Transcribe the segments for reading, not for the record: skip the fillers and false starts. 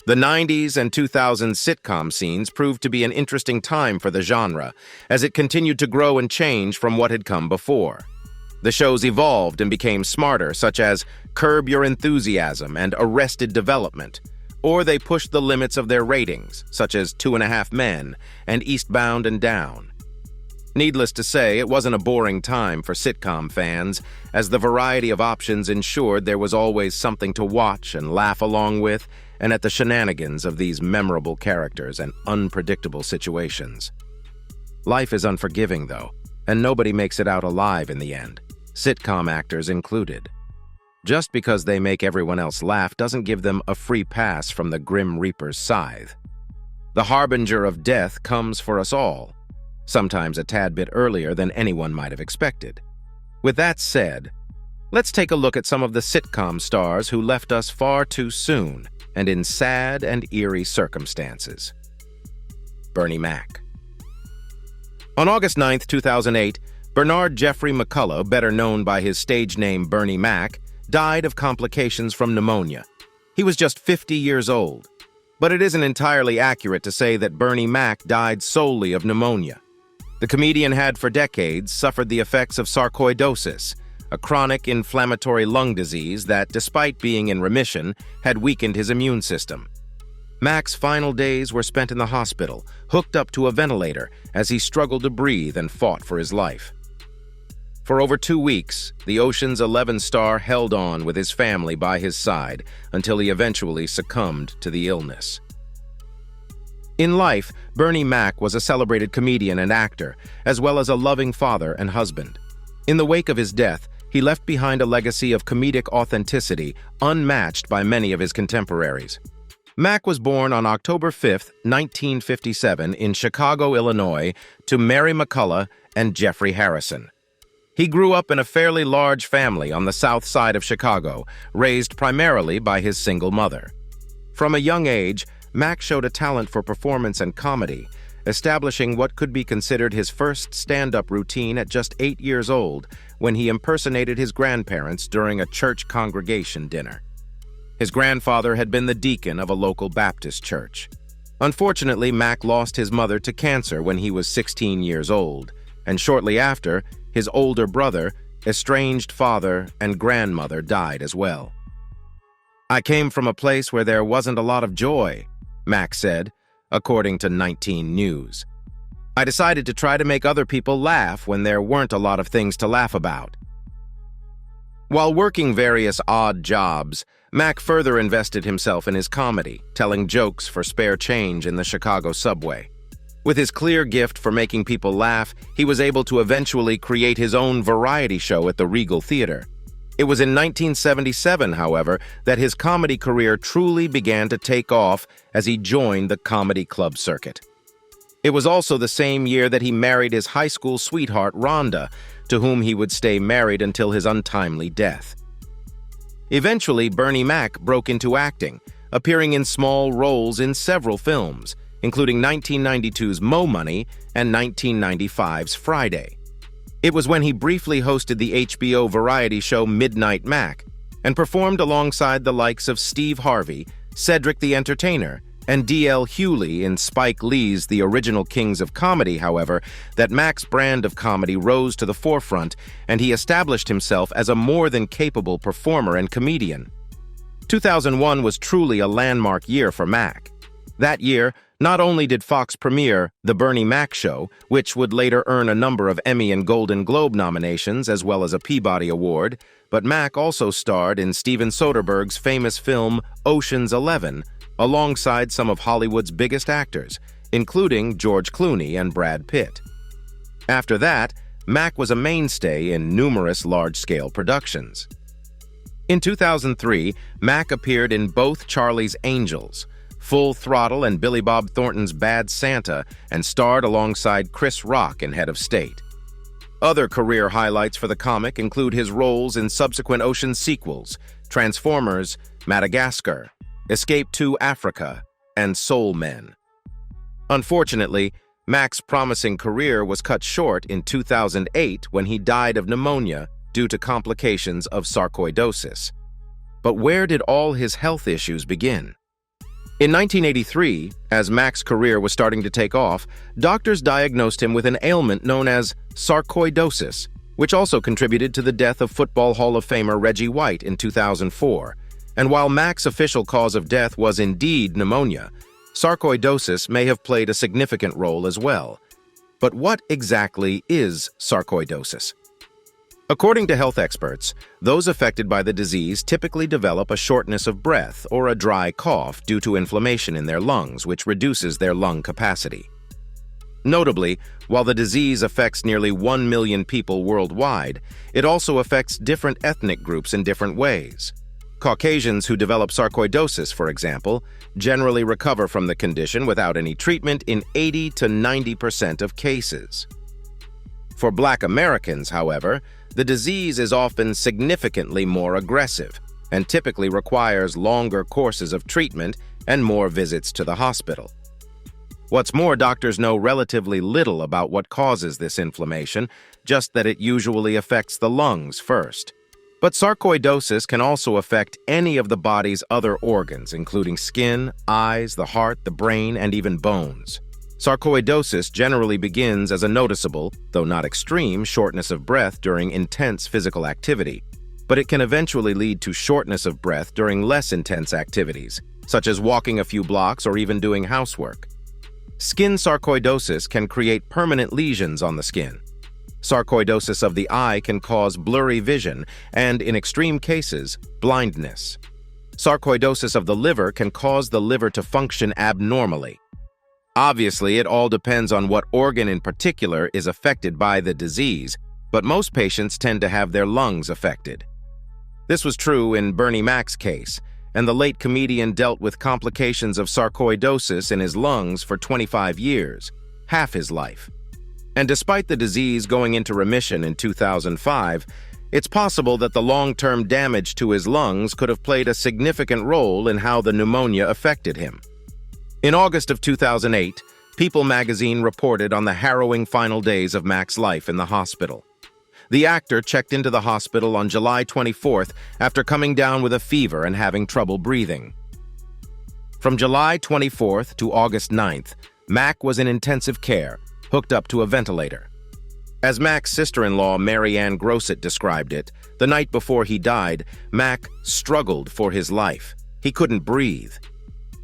The 90s and 2000s sitcom scenes proved to be an interesting time for the genre, as it continued to grow and change from what had come before. The shows evolved and became smarter, such as Curb Your Enthusiasm and Arrested Development, or they pushed the limits of their ratings, such as 2.5 Men and Eastbound and Down. Needless to say, it wasn't a boring time for sitcom fans, as the variety of options ensured there was always something to watch and laugh along with, and at the shenanigans of these memorable characters and unpredictable situations. Life is unforgiving, though, and nobody makes it out alive in the end, sitcom actors included. Just because they make everyone else laugh doesn't give them a free pass from the Grim Reaper's scythe. The harbinger of death comes for us all, sometimes a tad bit earlier than anyone might have expected. With that said, let's take a look at some of the sitcom stars who left us far too soon and in sad and eerie circumstances. Bernie Mac. On August 9, 2008, Bernard Jeffrey McCullough, better known by his stage name Bernie Mac, died of complications from pneumonia. He was just 50 years old. But it isn't entirely accurate to say that Bernie Mac died solely of pneumonia. The comedian had for decades suffered the effects of sarcoidosis, a chronic inflammatory lung disease that, despite being in remission, had weakened his immune system. Mac's final days were spent in the hospital, hooked up to a ventilator as he struggled to breathe and fought for his life. For over 2 weeks, the Ocean's 11 star held on with his family by his side until he eventually succumbed to the illness. In life, Bernie Mac was a celebrated comedian and actor, as well as a loving father and husband. In the wake of his death, he left behind a legacy of comedic authenticity unmatched by many of his contemporaries. Mac was born on October 5, 1957, in Chicago, Illinois, to Mary McCullough and Jeffrey Harrison. He grew up in a fairly large family on the south side of Chicago, raised primarily by his single mother. From a young age, Mac showed a talent for performance and comedy, establishing what could be considered his first stand-up routine at just 8 years old when he impersonated his grandparents during a church congregation dinner. His grandfather had been the deacon of a local Baptist church. Unfortunately, Mac lost his mother to cancer when he was 16 years old, and shortly after, his older brother, estranged father, and grandmother died as well. "I came from a place where there wasn't a lot of joy," Mac said, according to 19 News. "I decided to try to make other people laugh when there weren't a lot of things to laugh about." While working various odd jobs, Mac further invested himself in his comedy, telling jokes for spare change in the Chicago subway. With his clear gift for making people laugh, he was able to eventually create his own variety show at the Regal Theater. It was in 1977, however, that his comedy career truly began to take off as he joined the comedy club circuit. It was also the same year that he married his high school sweetheart, Rhonda, to whom he would stay married until his untimely death. Eventually, Bernie Mac broke into acting, appearing in small roles in several films, including 1992's Mo Money and 1995's Friday. It was when he briefly hosted the HBO variety show Midnight Mac and performed alongside the likes of Steve Harvey, Cedric the Entertainer, and D.L. Hewley in Spike Lee's The Original Kings of Comedy, however, that Mac's brand of comedy rose to the forefront and he established himself as a more than capable performer and comedian. 2001 was truly a landmark year for Mac. That year, not only did Fox premiere The Bernie Mac Show, which would later earn a number of Emmy and Golden Globe nominations as well as a Peabody Award, but Mac also starred in Steven Soderbergh's famous film Ocean's 11, alongside some of Hollywood's biggest actors, including George Clooney and Brad Pitt. After that, Mac was a mainstay in numerous large-scale productions. In 2003, Mac appeared in both Charlie's Angels, Full Throttle and Billy Bob Thornton's Bad Santa, and starred alongside Chris Rock in Head of State. Other career highlights for the comic include his roles in subsequent Ocean sequels, Transformers, Madagascar, Escape to Africa, and Soul Men. Unfortunately, Mac's promising career was cut short in 2008 when he died of pneumonia due to complications of sarcoidosis. But where did all his health issues begin? In 1983, as Mac's career was starting to take off, doctors diagnosed him with an ailment known as sarcoidosis, which also contributed to the death of Football Hall of Famer Reggie White in 2004. And while Mac's official cause of death was indeed pneumonia, sarcoidosis may have played a significant role as well. But what exactly is sarcoidosis? According to health experts, those affected by the disease typically develop a shortness of breath or a dry cough due to inflammation in their lungs, which reduces their lung capacity. Notably, while the disease affects nearly 1 million people worldwide, it also affects different ethnic groups in different ways. Caucasians who develop sarcoidosis, for example, generally recover from the condition without any treatment in 80 to 90% of cases. For Black Americans, however, the disease is often significantly more aggressive and typically requires longer courses of treatment and more visits to the hospital. What's more, doctors know relatively little about what causes this inflammation, just that it usually affects the lungs first. But sarcoidosis can also affect any of the body's other organs, including skin, eyes, the heart, the brain, and even bones. Sarcoidosis generally begins as a noticeable, though not extreme, shortness of breath during intense physical activity, but it can eventually lead to shortness of breath during less intense activities, such as walking a few blocks or even doing housework. Skin sarcoidosis can create permanent lesions on the skin. Sarcoidosis of the eye can cause blurry vision and, in extreme cases, blindness. Sarcoidosis of the liver can cause the liver to function abnormally. Obviously, it all depends on what organ in particular is affected by the disease, but most patients tend to have their lungs affected. This was true in Bernie Mac's case, and the late comedian dealt with complications of sarcoidosis in his lungs for 25 years, half his life. And despite the disease going into remission in 2005, it's possible that the long-term damage to his lungs could have played a significant role in how the pneumonia affected him. In August of 2008, People magazine reported on the harrowing final days of Mac's life in the hospital. The actor checked into the hospital on July 24th after coming down with a fever and having trouble breathing. From July 24th to August 9th, Mac was in intensive care, hooked up to a ventilator. As Mac's sister-in-law Mary Ann Grosset described it, the night before he died, Mac struggled for his life. He couldn't breathe.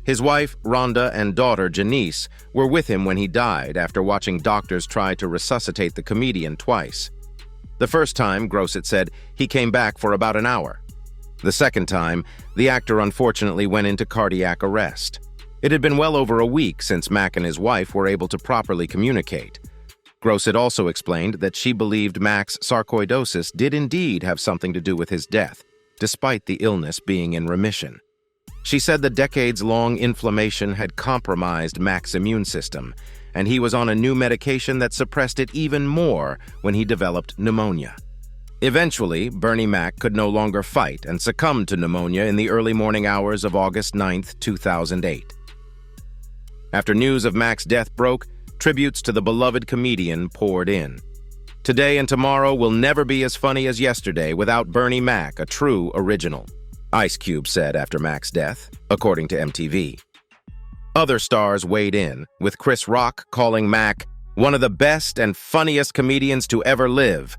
His wife, Rhonda, and daughter, Janice, were with him when he died after watching doctors try to resuscitate the comedian twice. The first time, Grosset said, he came back for about an hour. The second time, the actor unfortunately went into cardiac arrest. It had been well over a week since Mac and his wife were able to properly communicate. Grosset also explained that she believed Mac's sarcoidosis did indeed have something to do with his death, despite the illness being in remission. She said the decades-long inflammation had compromised Mac's immune system, and he was on a new medication that suppressed it even more when he developed pneumonia. Eventually, Bernie Mac could no longer fight and succumbed to pneumonia in the early morning hours of August 9, 2008. After news of Mac's death broke, tributes to the beloved comedian poured in. Today and tomorrow will never be as funny as yesterday without Bernie Mac, a true original, Ice Cube said after Mac's death, according to MTV. Other stars weighed in, with Chris Rock calling Mac one of the best and funniest comedians to ever live.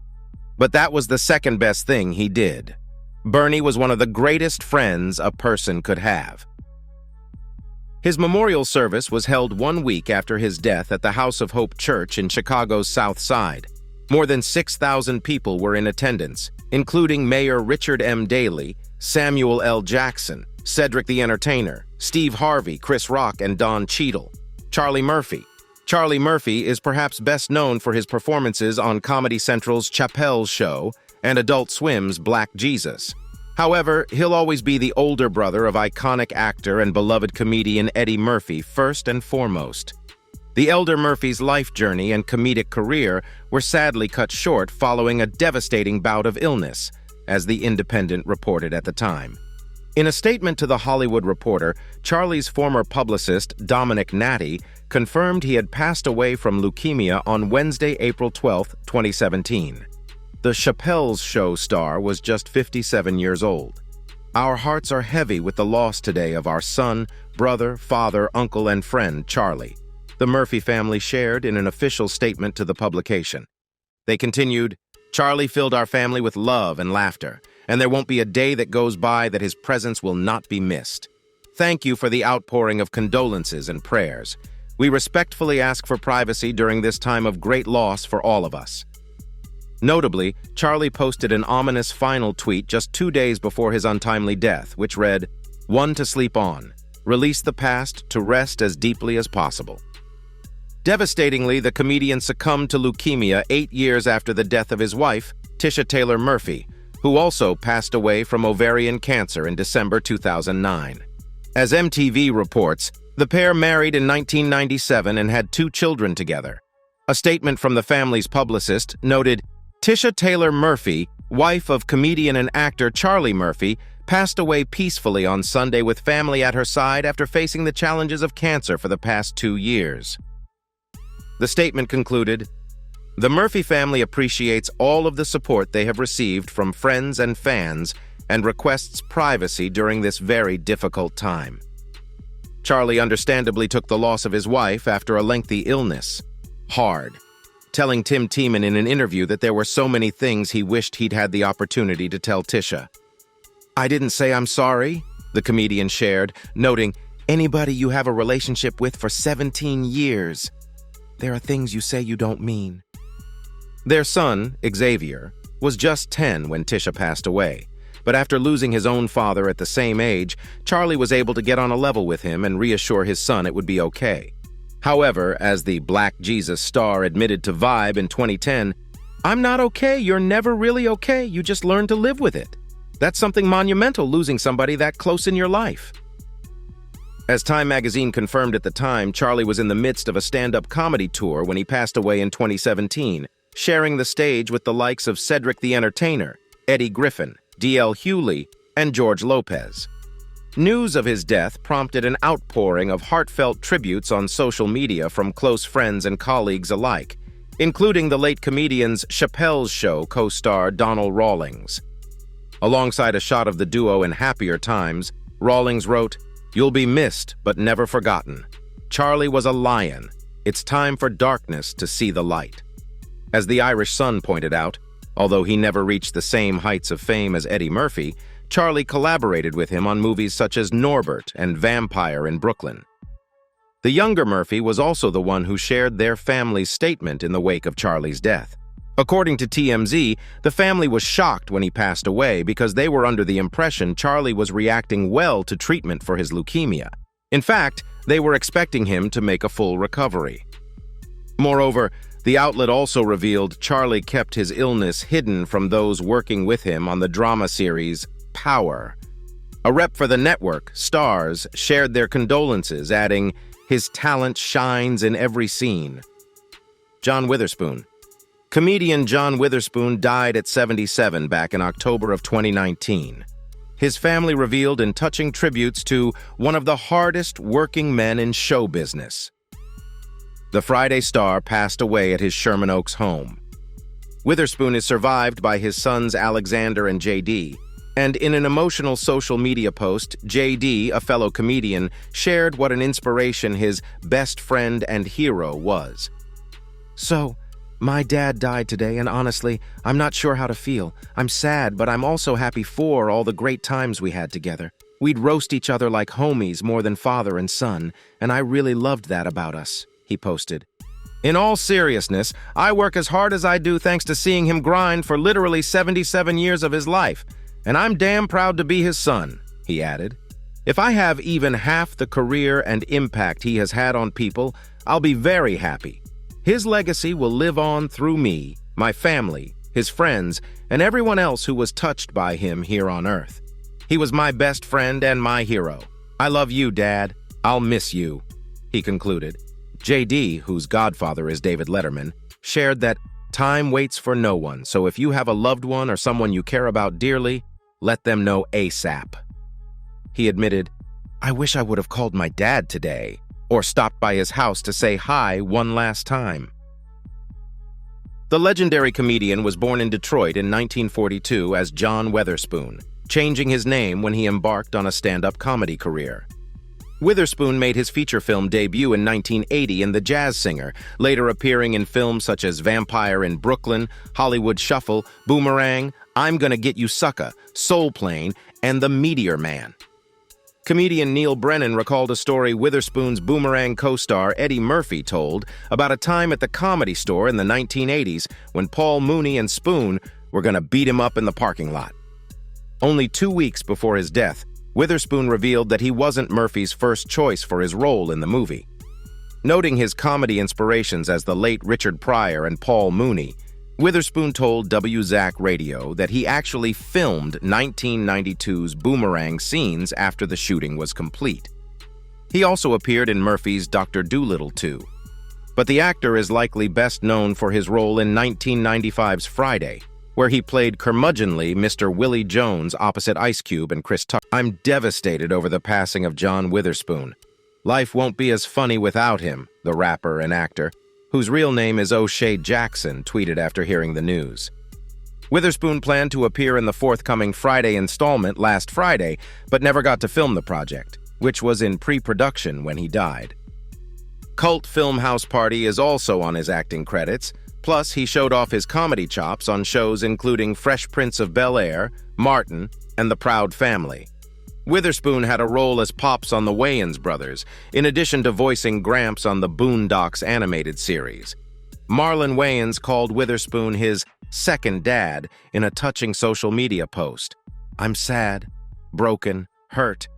But that was the second best thing he did. Bernie was one of the greatest friends a person could have. His memorial service was held 1 week after his death at the House of Hope Church in Chicago's South Side. More than 6,000 people were in attendance, including Mayor Richard M. Daley, Samuel L. Jackson, Cedric the Entertainer, Steve Harvey, Chris Rock, and Don Cheadle. Charlie Murphy. Charlie Murphy is perhaps best known for his performances on Comedy Central's Chappelle's Show and Adult Swim's Black Jesus. However, he'll always be the older brother of iconic actor and beloved comedian Eddie Murphy first and foremost. The elder Murphy's life journey and comedic career were sadly cut short following a devastating bout of illness, as The Independent reported at the time. In a statement to The Hollywood Reporter, Charlie's former publicist, Dominic Natty, confirmed he had passed away from leukemia on Wednesday, April 12, 2017. The Chappelle's Show star was just 57 years old. Our hearts are heavy with the loss today of our son, brother, father, uncle, and friend, Charlie, the Murphy family shared in an official statement to the publication. They continued, Charlie filled our family with love and laughter, and there won't be a day that goes by that his presence will not be missed. Thank you for the outpouring of condolences and prayers. We respectfully ask for privacy during this time of great loss for all of us. Notably, Charlie posted an ominous final tweet just 2 days before his untimely death, which read, "One to sleep on. Release the past to rest as deeply as possible." Devastatingly, the comedian succumbed to leukemia 8 years after the death of his wife, Tisha Taylor Murphy, who also passed away from ovarian cancer in December 2009. As MTV reports, the pair married in 1997 and had 2 children together. A statement from the family's publicist noted, Tisha Taylor Murphy, wife of comedian and actor Charlie Murphy, passed away peacefully on Sunday with family at her side after facing the challenges of cancer for the past 2 years. The statement concluded, "The Murphy family appreciates all of the support they have received from friends and fans and requests privacy during this very difficult time." Charlie understandably took the loss of his wife after a lengthy illness hard, telling Tim Tiemann in an interview that there were so many things he wished he'd had the opportunity to tell Tisha. "I didn't say I'm sorry," the comedian shared, noting, "Anybody you have a relationship with for 17 years. There are things you say you don't mean." Their son, Xavier, was just 10 when Tisha passed away, but after losing his own father at the same age, Charlie was able to get on a level with him and reassure his son it would be okay. However, as the Black Jesus star admitted to Vibe in 2010, "I'm not okay, you're never really okay, you just learn to live with it. That's something monumental, losing somebody that close in your life." As Time magazine confirmed at the time, Charlie was in the midst of a stand-up comedy tour when he passed away in 2017, sharing the stage with the likes of Cedric the Entertainer, Eddie Griffin, D.L. Hewley, and George Lopez. News of his death prompted an outpouring of heartfelt tributes on social media from close friends and colleagues alike, including the late comedian's Chappelle's Show co-star Donald Rawlings. Alongside a shot of the duo in happier times, Rawlings wrote, "You'll be missed, but never forgotten. Charlie was a lion. It's time for darkness to see the light." As the Irish Sun pointed out, although he never reached the same heights of fame as Eddie Murphy, Charlie collaborated with him on movies such as Norbert and Vampire in Brooklyn. The younger Murphy was also the one who shared their family's statement in the wake of Charlie's death. According to TMZ, the family was shocked when he passed away because they were under the impression Charlie was reacting well to treatment for his leukemia. In fact, they were expecting him to make a full recovery. Moreover, the outlet also revealed Charlie kept his illness hidden from those working with him on the drama series Power. A rep for the network, Stars, shared their condolences, adding, "His talent shines in every scene." John Witherspoon. Comedian John Witherspoon died at 77 back in October of 2019. His family revealed in touching tributes to one of the hardest working men in show business. The Friday star passed away at his Sherman Oaks home. Witherspoon is survived by his sons Alexander and JD, and in an emotional social media post, JD, a fellow comedian, shared what an inspiration his best friend and hero was. "So, my dad died today, and honestly, I'm not sure how to feel. I'm sad, but I'm also happy for all the great times we had together. We'd roast each other like homies more than father and son, and I really loved that about us," he posted. "In all seriousness, I work as hard as I do thanks to seeing him grind for literally 77 years of his life, and I'm damn proud to be his son," he added. "If I have even half the career and impact he has had on people, I'll be very happy. His legacy will live on through me, my family, his friends, and everyone else who was touched by him here on Earth. He was my best friend and my hero. I love you, Dad. I'll miss you," he concluded. JD, whose godfather is David Letterman, shared that time waits for no one, so if you have a loved one or someone you care about dearly, let them know ASAP. He admitted, "I wish I would have called my dad today, or stopped by his house to say hi one last time." The legendary comedian was born in Detroit in 1942 as John Witherspoon. changing his name when he embarked on a stand-up comedy career. Witherspoon made his feature film debut in 1980 in The Jazz Singer, later appearing in films such as Vampire in Brooklyn, Hollywood Shuffle, Boomerang, I'm Gonna Get You Sucker, Soul Plane, and The Meteor Man. Comedian Neil Brennan recalled a story Witherspoon's Boomerang co-star Eddie Murphy told about a time at the Comedy Store in the 1980s when Paul Mooney and Spoon were gonna beat him up in the parking lot. Only 2 weeks before his death, Witherspoon revealed that he wasn't Murphy's first choice for his role in the movie. Noting his comedy inspirations as the late Richard Pryor and Paul Mooney, Witherspoon told WZAC Radio that he actually filmed 1992's Boomerang scenes after the shooting was complete. He also appeared in Murphy's Dr. Dolittle 2. But the actor is likely best known for his role in 1995's Friday, where he played curmudgeonly Mr. Willie Jones opposite Ice Cube and Chris Tucker. I'm devastated over the passing of John Witherspoon. Life won't be as funny without him, the rapper and actor, whose real name is O'Shea Jackson, tweeted after hearing the news. Witherspoon planned to appear in the forthcoming Friday installment last Friday, but never got to film the project, which was in pre-production when he died. Cult film House Party is also on his acting credits. Plus, he showed off his comedy chops on shows including Fresh Prince of Bel-Air, Martin, and The Proud Family. Witherspoon had a role as Pops on the Wayans Brothers, in addition to voicing Gramps on the Boondocks animated series. Marlon Wayans called Witherspoon his second dad in a touching social media post. I'm sad, broken, hurt,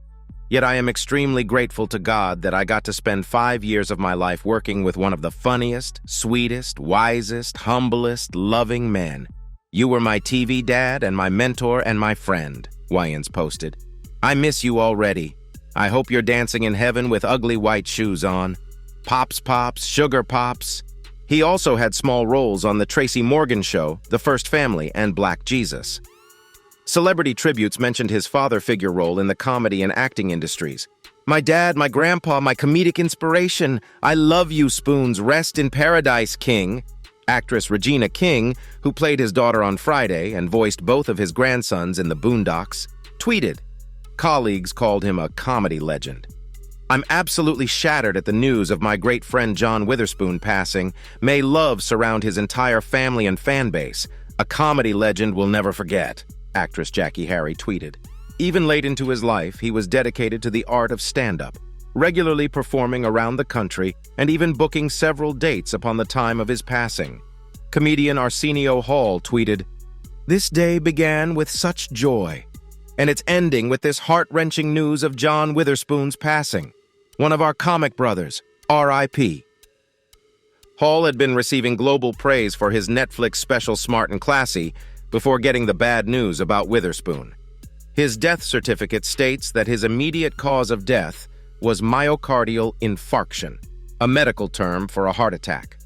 yet I am extremely grateful to God that I got to spend 5 years of my life working with one of the funniest, sweetest, wisest, humblest, loving men. You were my TV dad and my mentor and my friend, Wayans posted. I miss you already. I hope you're dancing in heaven with ugly white shoes on. Pops Pops, Sugar Pops. He also had small roles on The Tracy Morgan Show, The First Family, and Black Jesus. Celebrity tributes mentioned his father figure role in the comedy and acting industries. My dad, my grandpa, my comedic inspiration. I love you, Spoons. Rest in paradise, King. Actress Regina King, who played his daughter on Friday and voiced both of his grandsons in the Boondocks, tweeted, colleagues called him a comedy legend. I'm absolutely shattered at the news of my great friend John Witherspoon passing. May love surround his entire family and fan base. A comedy legend we'll never forget, actress Jackie Harry tweeted. Even late into his life, he was dedicated to the art of stand-up, regularly performing around the country and even booking several dates upon the time of his passing. Comedian Arsenio Hall tweeted, "This day began with such joy, and it's ending with this heart-wrenching news of John Witherspoon's passing. One of our comic brothers, R.I.P." Hall had been receiving global praise for his Netflix special Smart and Classy before getting the bad news about Witherspoon. His death certificate states that his immediate cause of death was myocardial infarction, a medical term for a heart attack.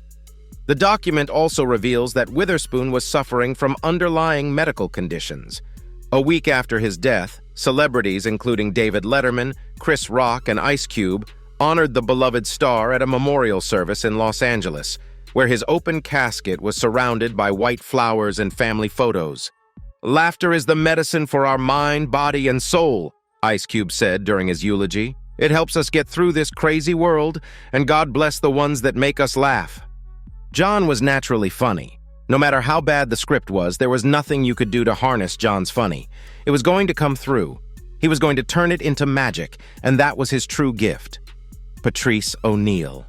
The document also reveals that Witherspoon was suffering from underlying medical conditions. A week after his death, celebrities including David Letterman, Chris Rock, and Ice Cube honored the beloved star at a memorial service in Los Angeles, where his open casket was surrounded by white flowers and family photos. Laughter is the medicine for our mind, body, and soul, Ice Cube said during his eulogy. It helps us get through this crazy world, and God bless the ones that make us laugh. John was naturally funny. No matter how bad the script was, there was nothing you could do to harness John's funny. It was going to come through. He was going to turn it into magic, and that was his true gift. Patrice O'Neal.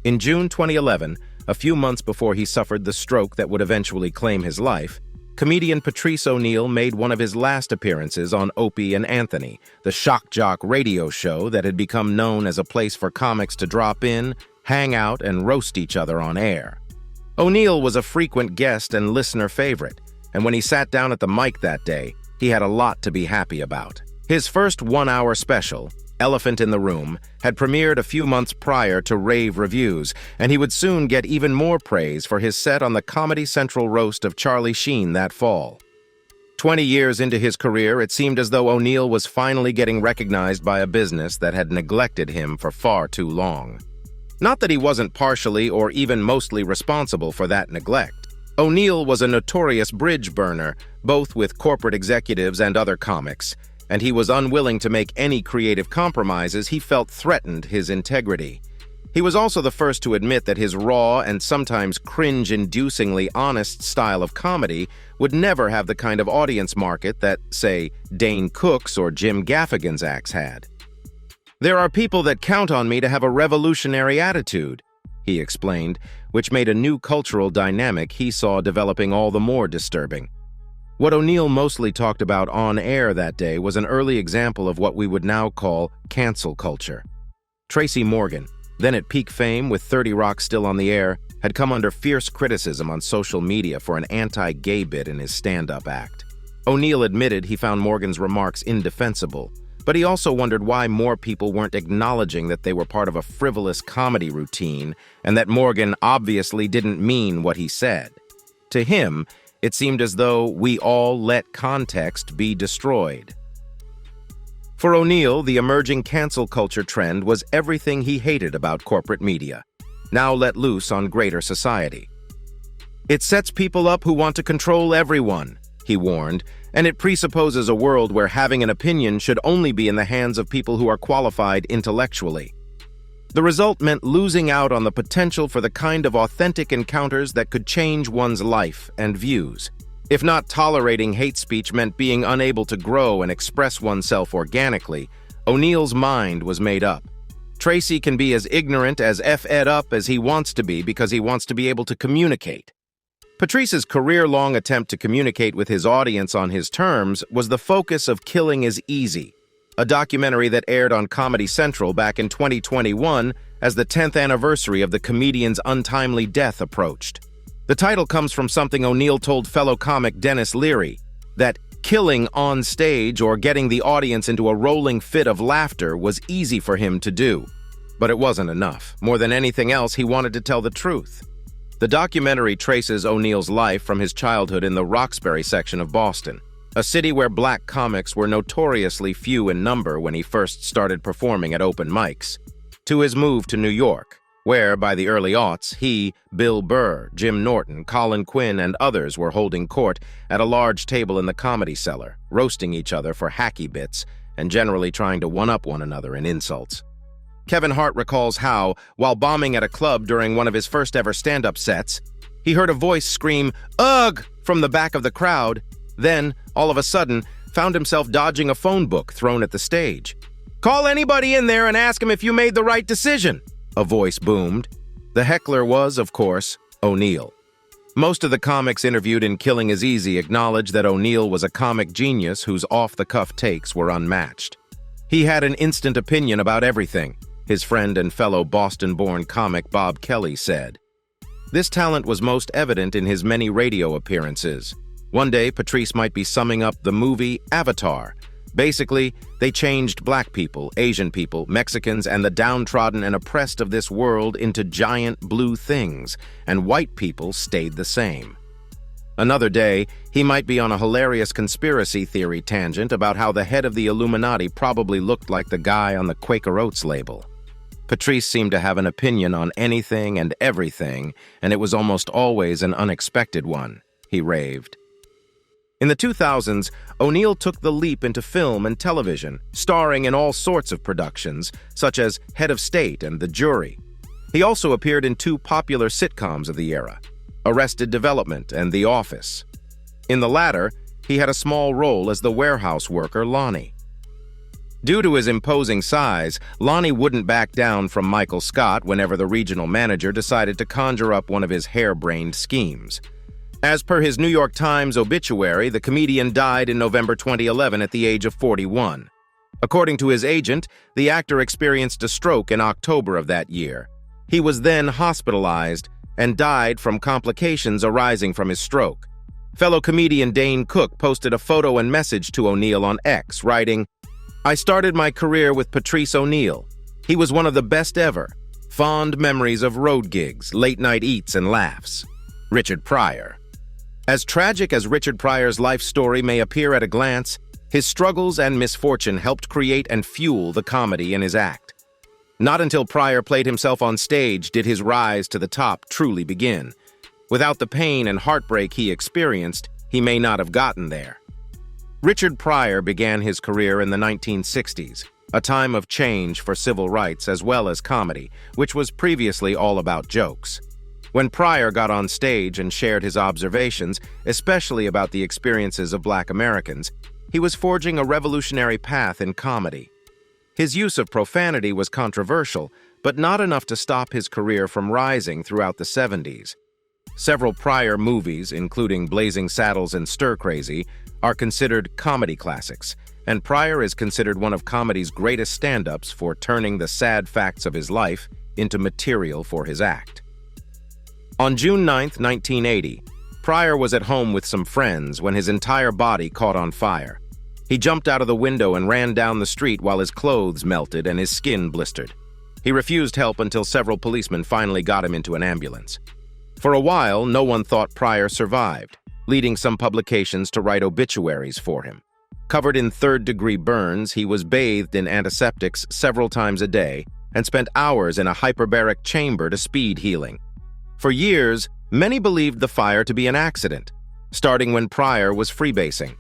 In June 2011, a few months before he suffered the stroke that would eventually claim his life, comedian Patrice O'Neal made one of his last appearances on Opie and Anthony, the shock jock radio show that had become known as a place for comics to drop in, hang out, and roast each other on air. O'Neal was a frequent guest and listener favorite, and when he sat down at the mic that day, he had a lot to be happy about. His first one-hour special, Elephant in the Room, had premiered a few months prior to rave reviews, and he would soon get even more praise for his set on the Comedy Central roast of Charlie Sheen that fall. 20 years into his career, it seemed as though O'Neal was finally getting recognized by a business that had neglected him for far too long. Not that he wasn't partially or even mostly responsible for that neglect. O'Neill was a notorious bridge burner, both with corporate executives and other comics, and he was unwilling to make any creative compromises he felt threatened his integrity. He was also the first to admit that his raw and sometimes cringe-inducingly honest style of comedy would never have the kind of audience market that, say, Dane Cook's or Jim Gaffigan's acts had. "There are people that count on me to have a revolutionary attitude," he explained, which made a new cultural dynamic he saw developing all the more disturbing. What O'Neill mostly talked about on air that day was an early example of what we would now call cancel culture. Tracy Morgan, then at peak fame with 30 Rock still on the air, had come under fierce criticism on social media for an anti-gay bit in his stand-up act. O'Neill admitted he found Morgan's remarks indefensible, but he also wondered why more people weren't acknowledging that they were part of a frivolous comedy routine and that Morgan obviously didn't mean what he said. To him, it seemed as though we all let context be destroyed. For O'Neill, the emerging cancel culture trend was everything he hated about corporate media, now let loose on greater society. "It sets people up who want to control everyone," he warned, "and it presupposes a world where having an opinion should only be in the hands of people who are qualified intellectually." The result meant losing out on the potential for the kind of authentic encounters that could change one's life and views. If not tolerating hate speech meant being unable to grow and express oneself organically, O'Neill's mind was made up. Tracy can be as ignorant as F-ed up as he wants to be because he wants to be able to communicate. Patrice's career-long attempt to communicate with his audience on his terms was the focus of Killing Is Easy, a documentary that aired on Comedy Central back in 2021 as the 10th anniversary of the comedian's untimely death approached. The title comes from something O'Neill told fellow comic Dennis Leary, that killing on stage or getting the audience into a rolling fit of laughter was easy for him to do. But it wasn't enough. More than anything else, he wanted to tell the truth. The documentary traces O'Neill's life from his childhood in the Roxbury section of Boston, a city where black comics were notoriously few in number when he first started performing at open mics, to his move to New York, where, by the early aughts, he, Bill Burr, Jim Norton, Colin Quinn, and others were holding court at a large table in the Comedy Cellar, roasting each other for hacky bits and generally trying to one-up one another in insults. Kevin Hart recalls how, while bombing at a club during one of his first-ever stand-up sets, he heard a voice scream, "Ugh!" from the back of the crowd, then, all of a sudden, found himself dodging a phone book thrown at the stage. "Call anybody in there and ask him if you made the right decision," a voice boomed. The heckler was, of course, O'Neill. Most of the comics interviewed in Killing Is Easy acknowledged that O'Neill was a comic genius whose off-the-cuff takes were unmatched. He had an instant opinion about everything, his friend and fellow Boston-born comic Bob Kelly said. This talent was most evident in his many radio appearances. One day, Patrice might be summing up the movie Avatar. Basically, they changed black people, Asian people, Mexicans, and the downtrodden and oppressed of this world into giant blue things, and white people stayed the same. Another day, he might be on a hilarious conspiracy theory tangent about how the head of the Illuminati probably looked like the guy on the Quaker Oats label. Patrice seemed to have an opinion on anything and everything, and it was almost always an unexpected one, he raved. In the 2000s, O'Neill took the leap into film and television, starring in all sorts of productions, such as Head of State and The Jury. He also appeared in two popular sitcoms of the era, Arrested Development and The Office. In the latter, he had a small role as the warehouse worker Lonnie. Due to his imposing size, Lonnie wouldn't back down from Michael Scott whenever the regional manager decided to conjure up one of his harebrained schemes. As per his New York Times obituary, the comedian died in November 2011 at the age of 41. According to his agent, the actor experienced a stroke in October of that year. He was then hospitalized and died from complications arising from his stroke. Fellow comedian Dane Cook posted a photo and message to O'Neill on X, writing, "I started my career with Patrice O'Neill. He was one of the best ever. Fond memories of road gigs, late-night eats, and laughs. Richard Pryor." As tragic as Richard Pryor's life story may appear at a glance, his struggles and misfortune helped create and fuel the comedy in his act. Not until Pryor played himself on stage did his rise to the top truly begin. Without the pain and heartbreak he experienced, he may not have gotten there. Richard Pryor began his career in the 1960s, a time of change for civil rights as well as comedy, which was previously all about jokes. When Pryor got on stage and shared his observations, especially about the experiences of Black Americans, he was forging a revolutionary path in comedy. His use of profanity was controversial, but not enough to stop his career from rising throughout the 70s. Several Pryor movies, including Blazing Saddles and Stir Crazy, are considered comedy classics, and Pryor is considered one of comedy's greatest stand-ups for turning the sad facts of his life into material for his act. On June 9, 1980, Pryor was at home with some friends when his entire body caught on fire. He jumped out of the window and ran down the street while his clothes melted and his skin blistered. He refused help until several policemen finally got him into an ambulance. For a while, no one thought Pryor survived, leading some publications to write obituaries for him. Covered in third-degree burns, he was bathed in antiseptics several times a day and spent hours in a hyperbaric chamber to speed healing. For years, many believed the fire to be an accident, starting when Pryor was freebasing.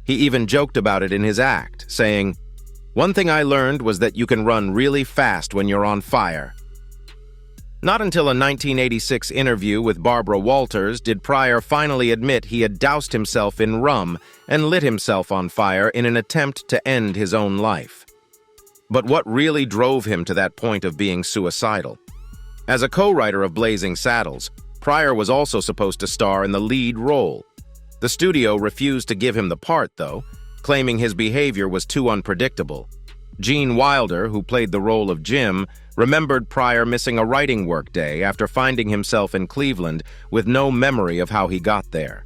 He even joked about it in his act, saying, "One thing I learned was that you can run really fast when you're on fire." Not until a 1986 interview with Barbara Walters did Pryor finally admit he had doused himself in rum and lit himself on fire in an attempt to end his own life. But what really drove him to that point of being suicidal? As a co-writer of Blazing Saddles, Pryor was also supposed to star in the lead role. The studio refused to give him the part, though, claiming his behavior was too unpredictable. Gene Wilder, who played the role of Jim, remembered Pryor missing a writing workday after finding himself in Cleveland with no memory of how he got there.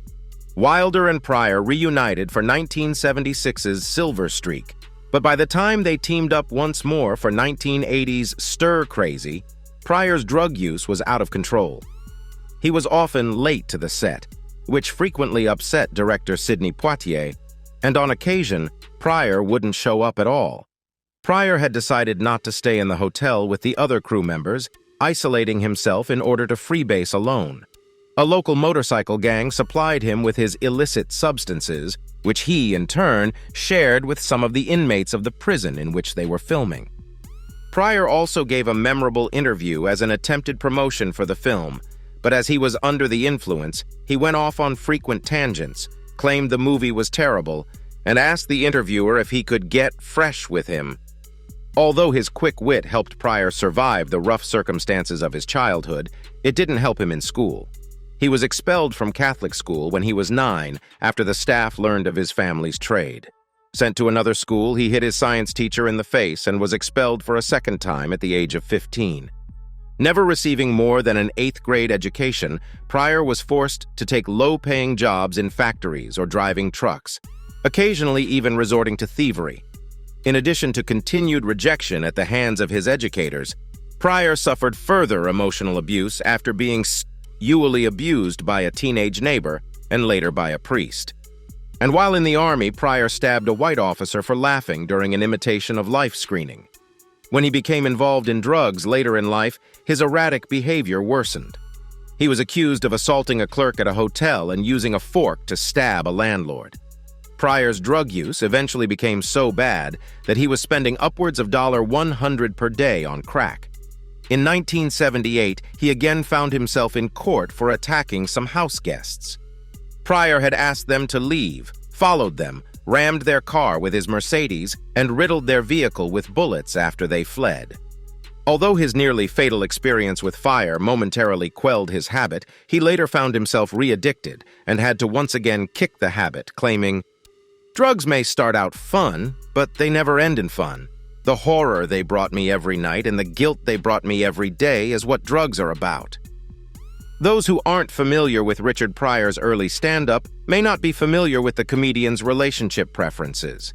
Wilder and Pryor reunited for 1976's Silver Streak, but by the time they teamed up once more for 1980's Stir Crazy, Pryor's drug use was out of control. He was often late to the set, which frequently upset director Sidney Poitier, and on occasion, Pryor wouldn't show up at all. Pryor had decided not to stay in the hotel with the other crew members, isolating himself in order to freebase alone. A local motorcycle gang supplied him with his illicit substances, which he, in turn, shared with some of the inmates of the prison in which they were filming. Pryor also gave a memorable interview as an attempted promotion for the film, but as he was under the influence, he went off on frequent tangents, claimed the movie was terrible, and asked the interviewer if he could get fresh with him. Although his quick wit helped Pryor survive the rough circumstances of his childhood, it didn't help him in school. He was expelled from Catholic school when he was 9 after the staff learned of his family's trade. Sent to another school, he hit his science teacher in the face and was expelled for a second time at the age of 15. Never receiving more than an 8th grade education, Pryor was forced to take low-paying jobs in factories or driving trucks, occasionally even resorting to thievery. In addition to continued rejection at the hands of his educators, Pryor suffered further emotional abuse after being sexually abused by a teenage neighbor and later by a priest. And while in the Army, Pryor stabbed a white officer for laughing during an imitation of life screening. When he became involved in drugs later in life, his erratic behavior worsened. He was accused of assaulting a clerk at a hotel and using a fork to stab a landlord. Pryor's drug use eventually became so bad that he was spending upwards of $100 per day on crack. In 1978, he again found himself in court for attacking some house guests. Pryor had asked them to leave, followed them, rammed their car with his Mercedes, and riddled their vehicle with bullets after they fled. Although his nearly fatal experience with fire momentarily quelled his habit, he later found himself re-addicted and had to once again kick the habit, claiming, "Drugs may start out fun, but they never end in fun. The horror they brought me every night and the guilt they brought me every day is what drugs are about." Those who aren't familiar with Richard Pryor's early stand-up may not be familiar with the comedian's relationship preferences.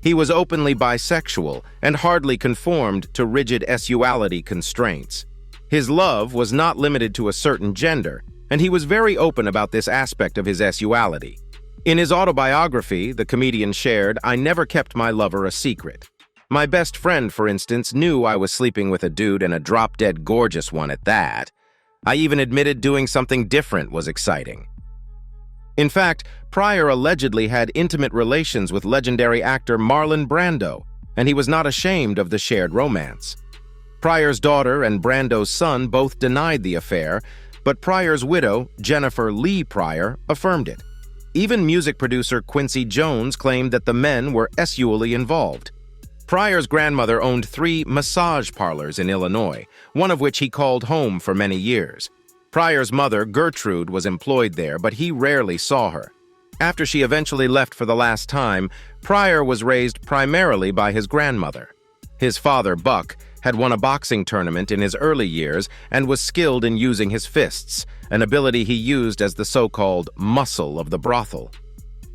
He was openly bisexual and hardly conformed to rigid sexuality constraints. His love was not limited to a certain gender, and he was very open about this aspect of his sexuality. In his autobiography, the comedian shared, "I never kept my lover a secret. My best friend, for instance, knew I was sleeping with a dude and a drop-dead gorgeous one at that. I even admitted doing something different was exciting. In fact, Pryor allegedly had intimate relations with legendary actor Marlon Brando, and he was not ashamed of the shared romance. Pryor's daughter and Brando's son both denied the affair, but Pryor's widow, Jennifer Lee Pryor, affirmed it. Even music producer Quincy Jones claimed that the men were sexually involved. Pryor's grandmother owned 3 massage parlors in Illinois, one of which he called home for many years. Pryor's mother, Gertrude, was employed there, but he rarely saw her. After she eventually left for the last time, Pryor was raised primarily by his grandmother. His father, Buck, had won a boxing tournament in his early years and was skilled in using his fists, an ability he used as the so-called muscle of the brothel.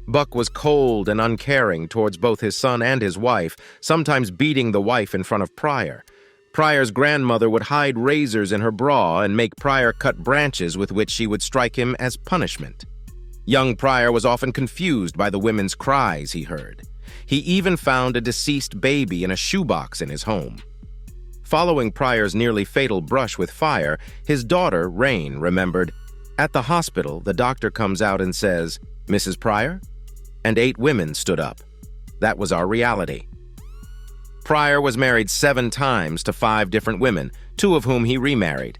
Buck was cold and uncaring towards both his son and his wife, sometimes beating the wife in front of Pryor. Pryor's grandmother would hide razors in her bra and make Pryor cut branches with which she would strike him as punishment. Young Pryor was often confused by the women's cries he heard. He even found a deceased baby in a shoebox in his home. Following Pryor's nearly fatal brush with fire, his daughter, Rain, remembered, "At the hospital, the doctor comes out and says, 'Mrs. Pryor?' And 8 women stood up. That was our reality." Pryor was married 7 times to 5 different women, 2 of whom he remarried.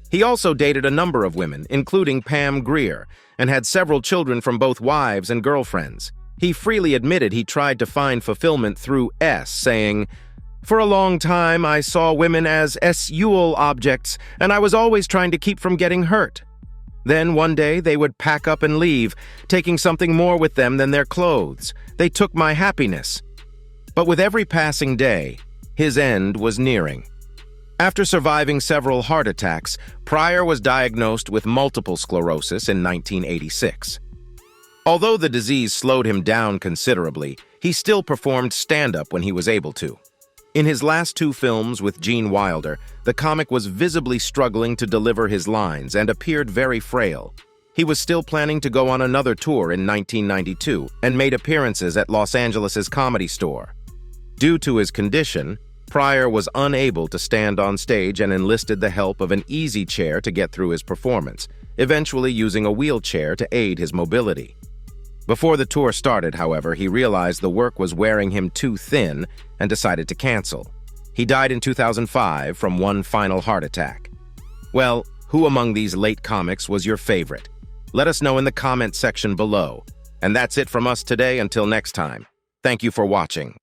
He also dated a number of women, including Pam Grier, and had several children from both wives and girlfriends. He freely admitted he tried to find fulfillment through saying, "For a long time, I saw women as sexual objects, and I was always trying to keep from getting hurt. Then one day they would pack up and leave, taking something more with them than their clothes. They took my happiness." But with every passing day, his end was nearing. After surviving several heart attacks, Pryor was diagnosed with multiple sclerosis in 1986. Although the disease slowed him down considerably, he still performed stand-up when he was able to. In his last 2 films with Gene Wilder, the comic was visibly struggling to deliver his lines and appeared very frail. He was still planning to go on another tour in 1992 and made appearances at Los Angeles' Comedy Store. Due to his condition, Pryor was unable to stand on stage and enlisted the help of an easy chair to get through his performance, eventually using a wheelchair to aid his mobility. Before the tour started, however, he realized the work was wearing him too thin and decided to cancel. He died in 2005 from one final heart attack. Well, who among these late comics was your favorite? Let us know in the comment section below. And that's it from us today. Until next time, thank you for watching.